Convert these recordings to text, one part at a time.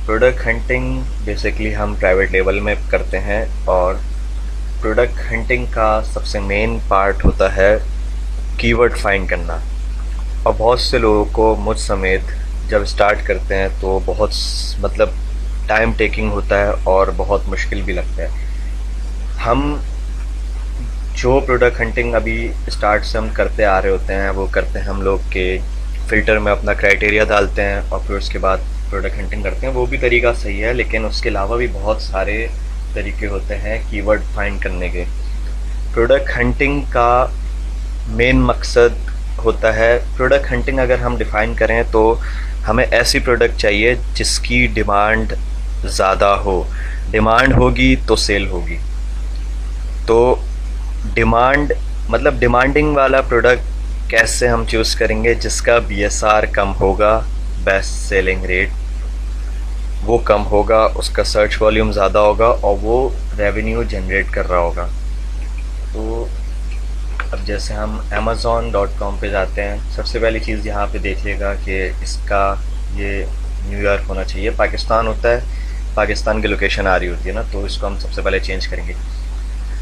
Product hunting basically हम private level में करते हैं, और प्रोडक्ट हंटिंग का सबसे मेन पार्ट होता है कीवर्ड फाइंड करना। और बहुत से लोगों को मुझ समेत जब स्टार्ट करते हैं तो बहुत मतलब टाइम टेकिंग होता है और बहुत मुश्किल भी लगता है। हम जो प्रोडक्ट हंटिंग अभी स्टार्ट से हम करते आ रहे होते हैं वो करते हैं हम लोग के फ़िल्टर में अपना क्राइटेरिया डालते हैं और फिर उसके बाद प्रोडक्ट हंटिंग करते हैं। वो भी तरीका सही है, लेकिन उसके अलावा भी बहुत सारे तरीके होते हैं कीवर्ड फाइंड करने के। प्रोडक्ट हंटिंग का मेन मकसद होता है, प्रोडक्ट हंटिंग अगर हम डिफ़ाइन करें तो हमें ऐसी प्रोडक्ट चाहिए जिसकी डिमांड ज़्यादा हो। डिमांड होगी तो सेल होगी। तो डिमांड मतलब डिमांडिंग वाला प्रोडक्ट कैसे हम चूज़ करेंगे? जिसका बीएसआर कम होगा, बेस्ट सेलिंग रेट वो कम होगा, उसका सर्च वॉल्यूम ज़्यादा होगा और वो रेवेन्यू जनरेट कर रहा होगा। तो अब जैसे हम amazon.com पे जाते हैं, सबसे पहली चीज़ यहाँ पे देख लेगा कि इसका ये न्यूयॉर्क होना चाहिए। पाकिस्तान होता है, पाकिस्तान की लोकेशन आ रही होती है ना, तो इसको हम सबसे पहले चेंज करेंगे।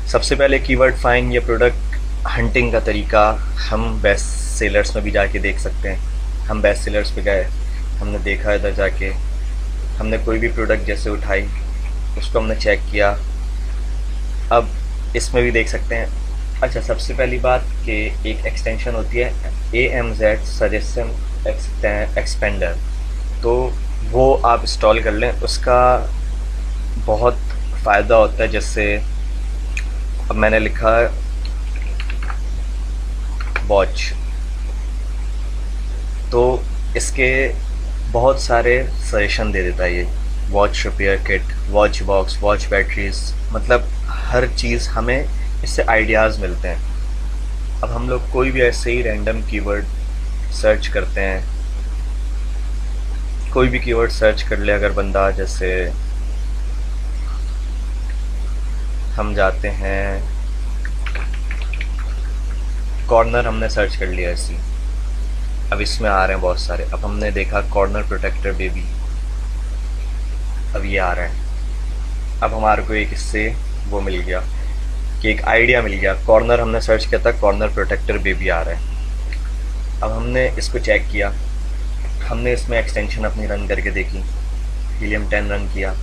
सबसे पहले कीवर्ड फाइंड या प्रोडक्ट हंटिंग का तरीका हम बेस्ट सेलर्स में भी जाके देख सकते हैं। हम बेस्ट सेलर्स पे गए, हमने देखा इधर जाके, हमने कोई भी प्रोडक्ट जैसे उठाई, उसको हमने चेक किया। अब इसमें भी देख सकते हैं। अच्छा, सबसे पहली बात कि एक एक्सटेंशन होती है AMZ सजेशन एक्सपेंडर, तो वो आप इंस्टॉल कर लें। उसका बहुत फ़ायदा होता है। जैसे अब मैंने लिखा वॉच, तो इसके बहुत सारे सजेशन दे देता है ये। Watch repair kit, watch box, watch batteries, मतलब हर चीज़ हमें इससे आइडियाज़ मिलते हैं। अब हम लोग कोई भी ऐसे ही रैंडम कीवर्ड सर्च करते हैं, कोई भी कीवर्ड सर्च कर ले अगर बंदा, जैसे हम जाते हैं कॉर्नर, हमने सर्च कर लिया ऐसी। अब इसमें आ रहे हैं बहुत सारे। अब हमने देखा कॉर्नर प्रोटेक्टर बेबी, अब ये आ रहा है। अब हमारे को एक इससे वो मिल गया कि एक आइडिया मिल गया। कॉर्नर हमने सर्च किया था, कॉर्नर प्रोटेक्टर बेबी आ रहा है। अब हमने इसको चेक किया, हमने इसमें एक्सटेंशन अपनी रन करके देखी, हीलियम 10 रन किया।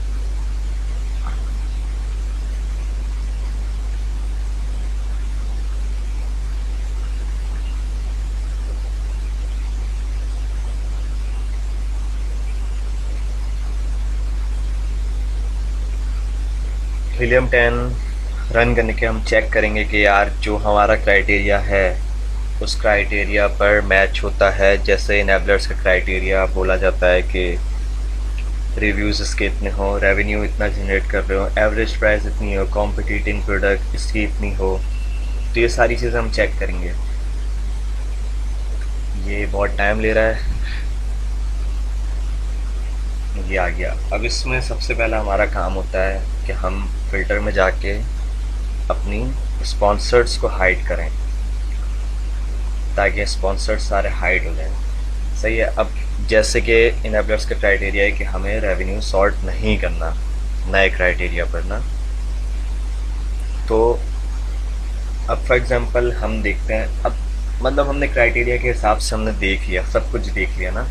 हीलियम 10 रन करने के हम चेक करेंगे कि यार जो हमारा क्राइटेरिया है उस क्राइटेरिया पर मैच होता है। जैसे इनेबलर्स का क्राइटेरिया बोला जाता है कि रिव्यूज़ इसके इतने हो, रेवेन्यू इतना जनरेट कर रहे हो, एवरेज प्राइस इतनी हो, कॉम्पिटिटिंग प्रोडक्ट इसकी इतनी हो। तो ये सारी चीज़ें हम चेक करेंगे। ये बहुत टाइम ले रहा है, ये आ गया। अब इसमें सबसे पहला हमारा काम होता है कि हम फ़िल्टर में जाके अपनी स्पॉन्सर्स को हाइड करें, ताकि स्पॉन्सर्स सारे हाइड हो जाएं। सही है। अब जैसे कि इनेबलर्स का क्राइटेरिया है कि हमें रेवेन्यू सॉर्ट नहीं करना नए क्राइटेरिया पर ना, तो अब फॉर एग्ज़ाम्पल हम देखते हैं। अब मतलब हमने क्राइटेरिया के हिसाब से हमने देख लिया, सब कुछ देख लिया ना।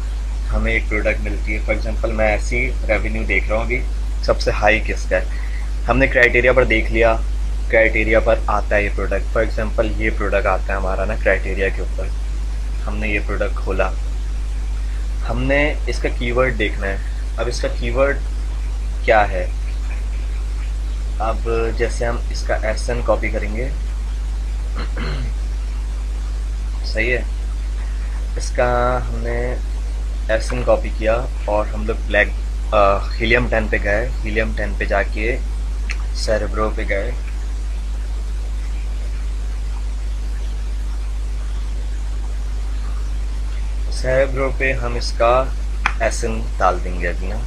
हमें एक प्रोडक्ट मिलती है, फॉर एग्ज़ाम्पल मैं ऐसी रेवेन्यू देख रहा हूँ अभी, सबसे हाई किसका है, हमने क्राइटेरिया पर देख लिया। क्राइटेरिया पर आता है ये प्रोडक्ट, फॉर एग्ज़ाम्पल ये प्रोडक्ट आता है हमारा ना क्राइटेरिया के ऊपर। हमने ये प्रोडक्ट खोला, हमने इसका कीवर्ड देखना है। अब इसका कीवर्ड क्या है? अब जैसे हम इसका SN कॉपी करेंगे, सही है। इसका हमने SN कॉपी किया और हम लोग ब्लैक हीलियम 10 पे गए। हीलियम 10 पे जाके सेरेब्रो पे गए, सेरेब्रो पे हम इसका SN डाल देंगे अभी ना।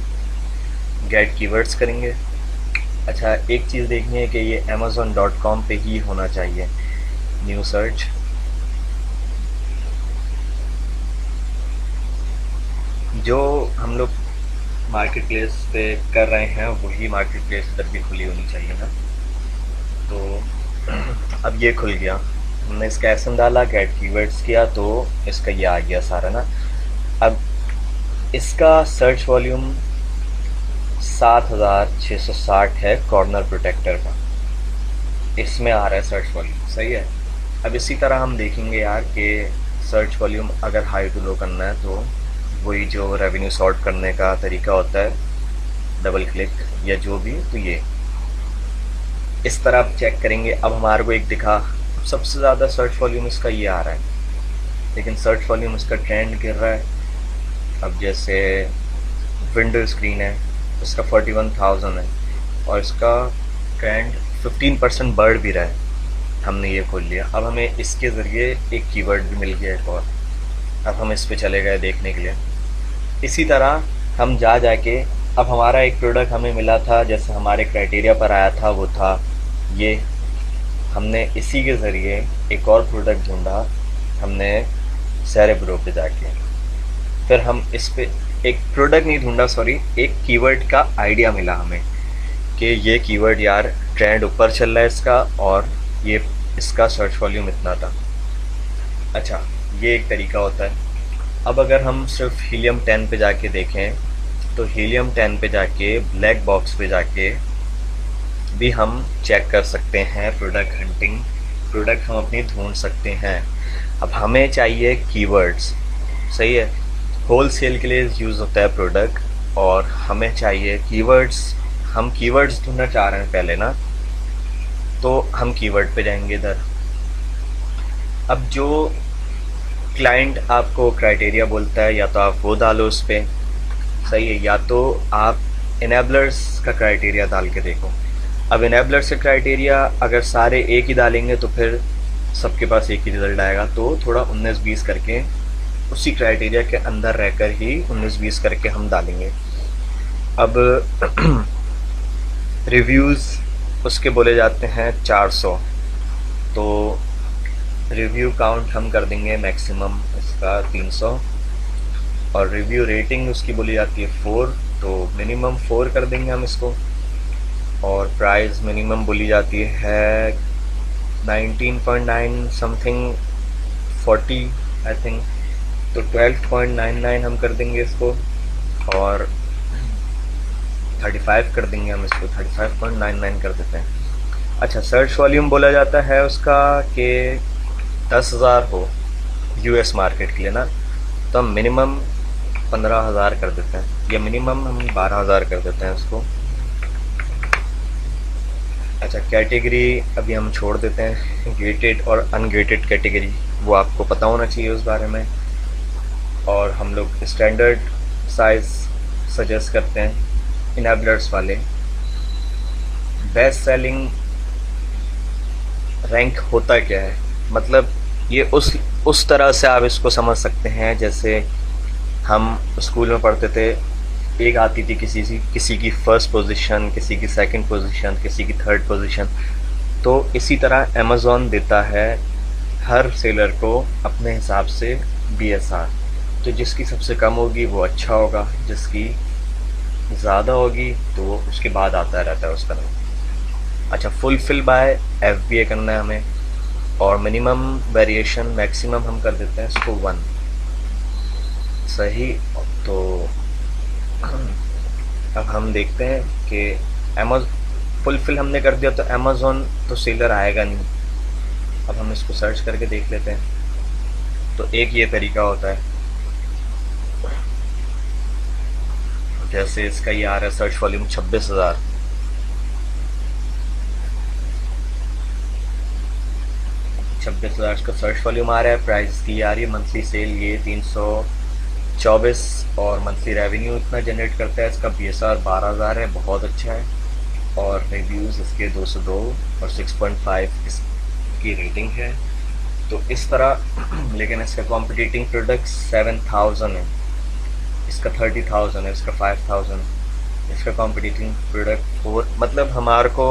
गेट कीवर्ड्स करेंगे। अच्छा, एक चीज़ देखनी है कि ये amazon.com पे ही होना चाहिए। न्यू सर्च, जो हम लोग मार्केट प्लेस पे कर रहे हैं वही मार्केट प्लेस इधर भी खुली होनी चाहिए ना। तो अब ये खुल गया, हमने इसका एसएम डाला, गेट कीवर्ड्स किया, तो इसका ये आ गया सारा ना। अब इसका सर्च वॉल्यूम 7660 है कॉर्नर प्रोटेक्टर का, इसमें आ रहा है सर्च वॉल्यूम, सही है। अब इसी तरह हम देखेंगे यार कि सर्च वॉल्यूम अगर हाई टू लो करना है तो वही जो रेवेन्यू सॉर्ट करने का तरीका होता है, डबल क्लिक या जो भी, तो ये इस तरह आप चेक करेंगे। अब हमारे को एक दिखा, सबसे ज़्यादा सर्च वॉल्यूम इसका ये आ रहा है, लेकिन सर्च वॉल्यूम इसका ट्रेंड गिर रहा है। अब जैसे विंडो स्क्रीन है, इसका 41,000 है और इसका ट्रेंड 15% बढ़ भी रहा है। हमने ये खोल लिया, अब हमें इसके ज़रिए एक कीवर्ड भी मिल गया एक और। अब हम इस पे चले गए देखने के लिए। इसी तरह हम जाके अब हमारा एक प्रोडक्ट हमें मिला था, जैसे हमारे क्राइटेरिया पर आया था, वो था ये। हमने इसी के ज़रिए एक और प्रोडक्ट ढूंढा, हमने सेरेब्रो पे जाके, फिर हम इस पे एक प्रोडक्ट नहीं ढूंढा, सॉरी, एक कीवर्ड का आइडिया मिला हमें कि ये कीवर्ड यार ट्रेंड ऊपर चल रहा है इसका, और ये इसका सर्च वॉल्यूम इतना था। अच्छा, ये एक तरीका होता है। अब अगर हम सिर्फ हीलियम 10 पे जाके देखें, तो हीलियम 10 पे जाके ब्लैक बॉक्स पे जाके भी हम चेक कर सकते हैं प्रोडक्ट हंटिंग, प्रोडक्ट हम अपनी ढूंढ सकते हैं। अब हमें चाहिए कीवर्ड्स, सही है, होल सेल के लिए यूज़ होता है प्रोडक्ट, और हमें चाहिए कीवर्ड्स। हम कीवर्ड्स ढूंढना चाह रहे हैं पहले ना, तो हम कीवर्ड पे जाएंगे इधर। अब जो क्लाइंट आपको क्राइटेरिया बोलता है, या तो आप वो डालो उस पर, सही है, या तो आप इनेबलर्स का क्राइटेरिया डाल के देखो। अब इनेबलर्स का क्राइटेरिया अगर सारे एक ही डालेंगे तो फिर सबके पास एक ही रिजल्ट आएगा, तो थोड़ा 19-20 करके उसी क्राइटेरिया के अंदर रहकर ही 19-20 करके हम डालेंगे। अब रिव्यूज़ उसके बोले जाते हैं 400, तो रिव्यू काउंट हम कर देंगे मैक्सिमम इसका 300, और रिव्यू रेटिंग उसकी बोली जाती है 4, तो मिनिमम 4 कर देंगे हम इसको। और प्राइस मिनिमम बोली जाती है 19.9 समथिंग 40 आई थिंक, तो 12.99 हम कर देंगे इसको, और 35 कर देंगे हम इसको, 35.99 कर देते हैं। अच्छा, सर्च वॉल्यूम बोला जाता है उसका कि 10,000 हो यूएस मार्केट के लिए ना, तो हम मिनिमम 15,000 कर देते हैं, या मिनिमम हम 12,000 कर देते हैं उसको। अच्छा, कैटेगरी अभी हम छोड़ देते हैं, गेटेड और अनगेटेड कैटेगरी वो आपको पता होना चाहिए उस बारे में। और हम लोग स्टैंडर्ड साइज़ सजेस्ट करते हैं इनेबलर्स वाले। बेस्ट सेलिंग रैंक होता क्या है, मतलब ये उस तरह से आप इसको समझ सकते हैं, जैसे हम स्कूल में पढ़ते थे, एक आती थी किसी की फर्स्ट पोजीशन, किसी की सेकंड पोजीशन, किसी की थर्ड पोजीशन। तो इसी तरह अमेज़ॉन देता है हर सेलर को अपने हिसाब से बीएसआर, तो जिसकी सबसे कम होगी वो अच्छा होगा, जिसकी ज़्यादा होगी तो वो उसके बाद आता रहता है उसका नाम। अच्छा, फुलफिल बाय एफबीए करना है हमें, और मिनिमम वेरिएशन मैक्सिमम हम कर देते हैं इसको 1, सही। तो अब हम देखते हैं कि फुलफिल हमने कर दिया तो अमेज़ॉन तो सेलर आएगा नहीं। अब हम इसको सर्च करके देख लेते हैं, तो एक ये तरीका होता है, जैसे इसका ये आ रहा है सर्च वॉल्यूम 26,000, का सर्च वॉल्यूम आ रहा है। प्राइस की आ रही है मंथली सेल ये 324, और मंथली रेवेन्यू इतना जनरेट करता है। इसका बीएसआर 12,000 है, बहुत अच्छा है, और रिव्यूज़ इसके 202 और 6.5 इसकी रेटिंग है। तो इस तरह लेकिन इसका कॉम्पिटिटिंग प्रोडक्ट 7,000 है, इसका 30,000 है, इसका 5,000, इसका कॉम्पिटिटिंग प्रोडक्ट 4। मतलब हमारे को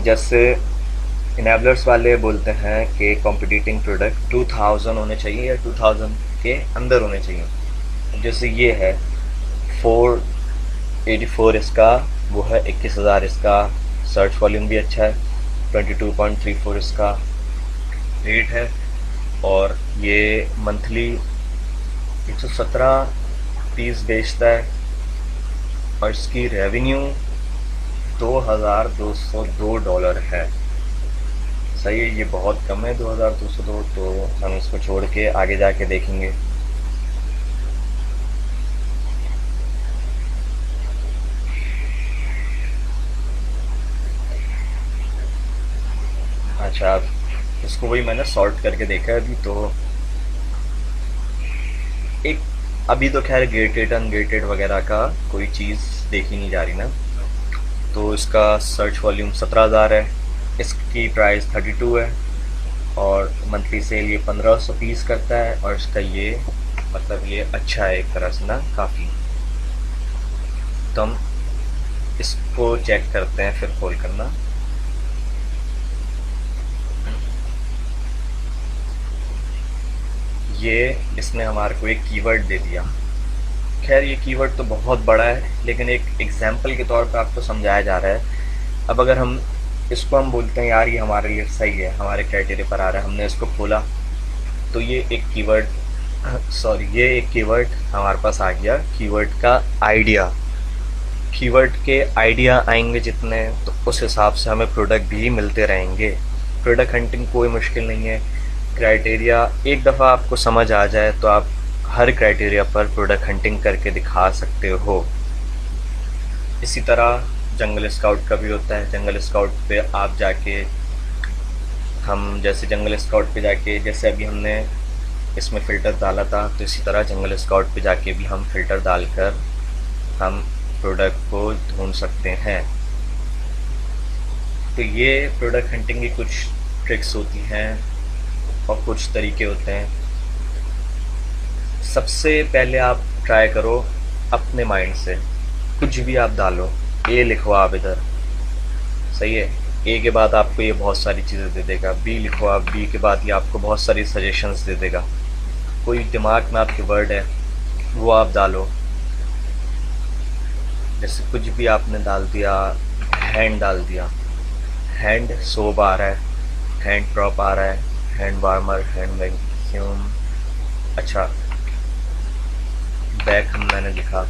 जैसे इनेबलर्स वाले बोलते हैं कि कॉम्पिटिटिंग प्रोडक्ट 2,000 होने चाहिए या 2,000 के अंदर होने चाहिए। जैसे ये है 484 इसका वो है, 21,000 इसका सर्च वॉल्यूम भी अच्छा है, 22.34 इसका रेट है, और ये मंथली 117 पीस बेचता है, और इसकी रेवेन्यू $2,202 है। सही है, ये बहुत कम है 2,202, तो हम इसको छोड़ के आगे जाके देखेंगे। अच्छा, इसको वही मैंने सॉर्ट करके देखा है अभी, तो एक अभी तो खैर गेटेड अनगेटेड वगैरह का कोई चीज़ देखी नहीं जा रही ना। तो इसका सर्च वॉल्यूम 17,000 है, इसकी प्राइस 32 है, और मंथली सेल ये 1500 पीस करता है, और इसका ये मतलब ये अच्छा है एक तरह से ना काफ़ी। तो हम इसको चेक करते हैं फिर खोल करना। ये इसने हमारे को एक कीवर्ड दे दिया। खैर ये कीवर्ड तो बहुत बड़ा है, लेकिन एक एग्जाम्पल के तौर पे आपको समझाया जा रहा है। अब अगर हम इसको हम बोलते हैं यार ये हमारे लिए सही है, हमारे क्राइटेरिया पर आ रहा है, हमने इसको खोला, तो ये एक कीवर्ड हमारे पास आ गया। कीवर्ड का आइडिया, कीवर्ड के आइडिया आएंगे जितने, तो उस हिसाब से हमें प्रोडक्ट भी मिलते रहेंगे। प्रोडक्ट हंटिंग कोई मुश्किल नहीं है। क्राइटेरिया एक दफ़ा आपको समझ आ जाए तो आप हर क्राइटेरिया पर प्रोडक्ट हंटिंग करके दिखा सकते हो। इसी तरह जंगल स्काउट का भी होता है। जंगल स्काउट पे आप जाके, हम जैसे जंगल स्काउट पे जाके, जैसे अभी हमने इसमें फ़िल्टर डाला था, तो इसी तरह जंगल स्काउट पे जाके भी हम फ़िल्टर डालकर हम प्रोडक्ट को ढूंढ सकते हैं। तो ये प्रोडक्ट हंटिंग की कुछ ट्रिक्स होती हैं और कुछ तरीके होते हैं। सबसे पहले आप ट्राई करो अपने माइंड से, कुछ भी आप डालो। ए लिखो आप इधर, सही है, ए के बाद आपको ये बहुत सारी चीज़ें दे देगा। बी लिखो आप, बी के बाद ये आपको बहुत सारी सजेशंस दे देगा। कोई दिमाग में आपके वर्ड है वो आप डालो। जैसे कुछ भी आपने डाल दिया, हैंड डाल दिया, हैंड सोप आ रहा है, हैंड ड्रॉप आ रहा है, हैंड वार्मर, हैंड वैक्यूम, अच्छा बैक मैंने लिखा,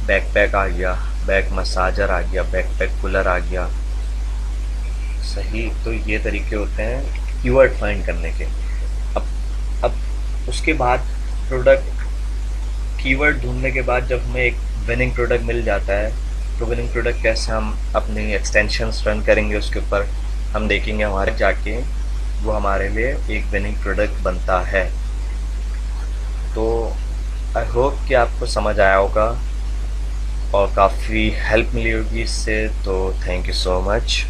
बैकपैक आ गया, बैक मसाजर आ गया, बैकपैक कूलर आ गया। सही, तो ये तरीके होते हैं कीवर्ड फाइंड करने के। अब उसके बाद प्रोडक्ट, कीवर्ड ढूंढने के बाद जब हमें एक विनिंग प्रोडक्ट मिल जाता है, तो विनिंग प्रोडक्ट कैसे हम अपनी एक्सटेंशंस रन करेंगे उसके ऊपर हम देखेंगे। हमारे जाके वो हमारे लिए एक विनिंग प्रोडक्ट बनता है। तो आई होप कि आपको समझ आया होगा और काफ़ी हेल्प मिली होगी इससे। तो थैंक यू सो मच।